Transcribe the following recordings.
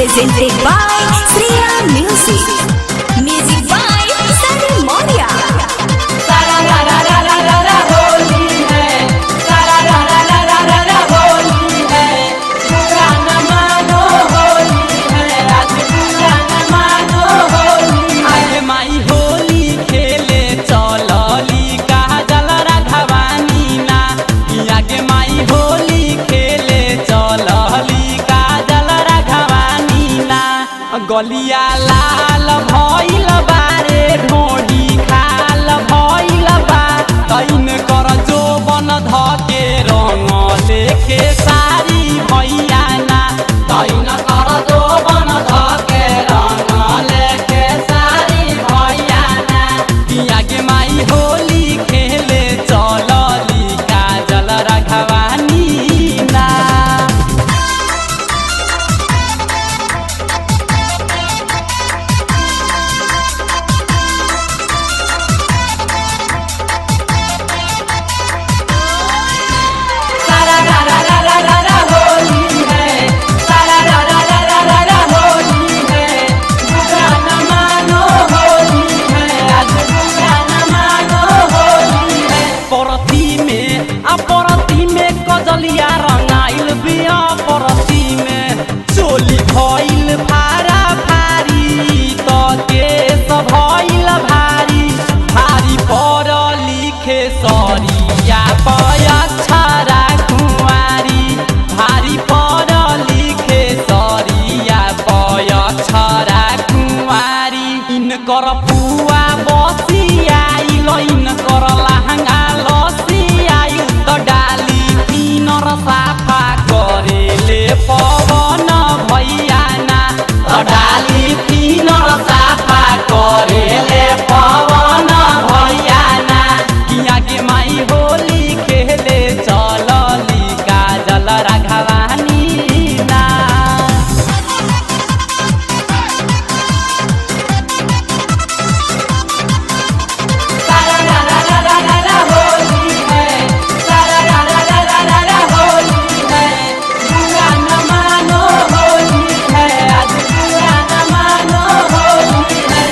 presented by Sriya Music. Music by Sunny Moria. सारा रा रा रा रा रा रा होली है, सारा रा रा रा रा रा रा होली है, बुरा न मानो होली है, आज बुरा न मानो होली है। आज माई होली खेले चलली काजल राघवानी ना, आगे माई होली खेले चलली काजल राघवानी ना। गलिया लाल भइल बारे ढोढ़ी खाल भइल बा, तैन कर जोबन धके रंग लेके सारी भैया ना, तैन कर जोबन धके रंग लेके सारी भैया ना। आगे माई होली खेले चलली काजल राघवानी ना। सारा रा रा रा रा रा रा होली है, सारा रा रा रा रा रा रा होली है, बुरा न मानो होली है, आज बुरा न मानो होली है। परती में कजलिया रंगाइल बिया, परती में चोली भइल फारा फारी, तो केस भइल भारी भारी पर लिखे सरिया पयक्षरा कुंवारी, भारी पर लिखे सरिया पयक्षरा कुंवारी। इनकर पुआ बसियाइल, इनकर लहंगा लसियाइल, तो डाली किनर साफा करेले पवन भैया ना, तो डाली किनर साफा करेले पवन भैया ना। आगे माई होली खेले चलली काजल राघवानी ना। सारा रा रा रा रा रा रा होली है, सारा रा रा रा रा रा रा होली है, बुरा न मानो होली है, आज बुरा न मानो होली है।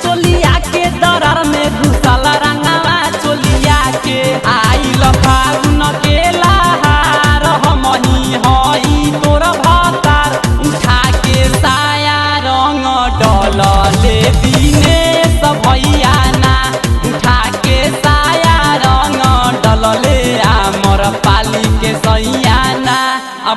चोलिया के दरार में घुसल रंगवा, चोलिया के आइल फागुन के लहार, हमही हई तोर भतार, उठा के साया रंग डलले दिनेश भैया ना, उठा के साया रंग डलले आमर पाली के सैया ना।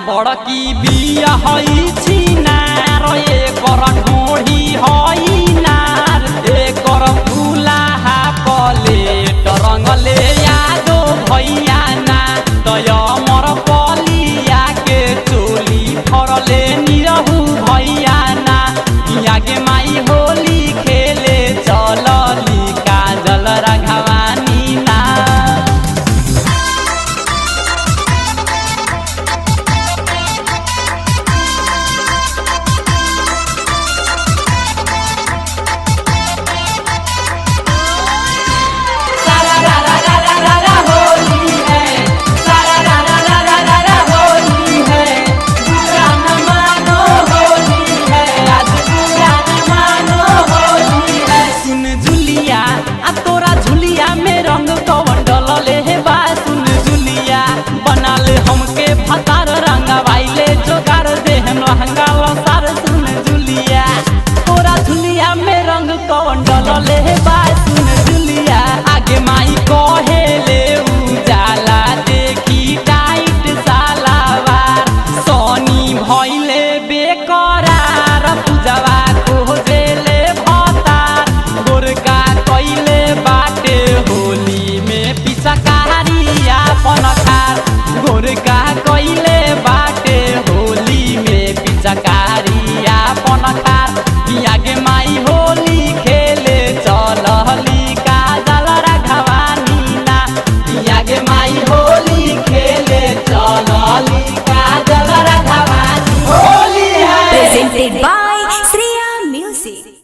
बड़की बिया हई छिनार, एकर ढोढ़ी हई नार, एकर फूलाहा प्लेट रंगले यादो भैया ना, तय मर पलिया के चोली फरले निरहु भैया ना। आगे माई होली खेले चलली काजल राघवानी ना। सारा रा रा रा रा रा रा होली है, सारा रा रा रा रा रा रा होली है, बुरा न मानो होली है, आज बुरा न मानो होली है। सुन जुलिया तोरा झुलिया में रंग कवन डलले हे बा, सुन जुलिया बना ले हमके भतार रंगवाइले जोगार देहन लहंगा लसार। सुन जुलिया तोरा झुलिया में रंग कवन डलले हे बा, सुन जुलिया आगे माई कहेले उजाला देखी टाइट सालावार, सोनी भइले बेकरार, पूजवा खोजेले भतार, गोरका कइले बाटे होली में पिचकारी अपन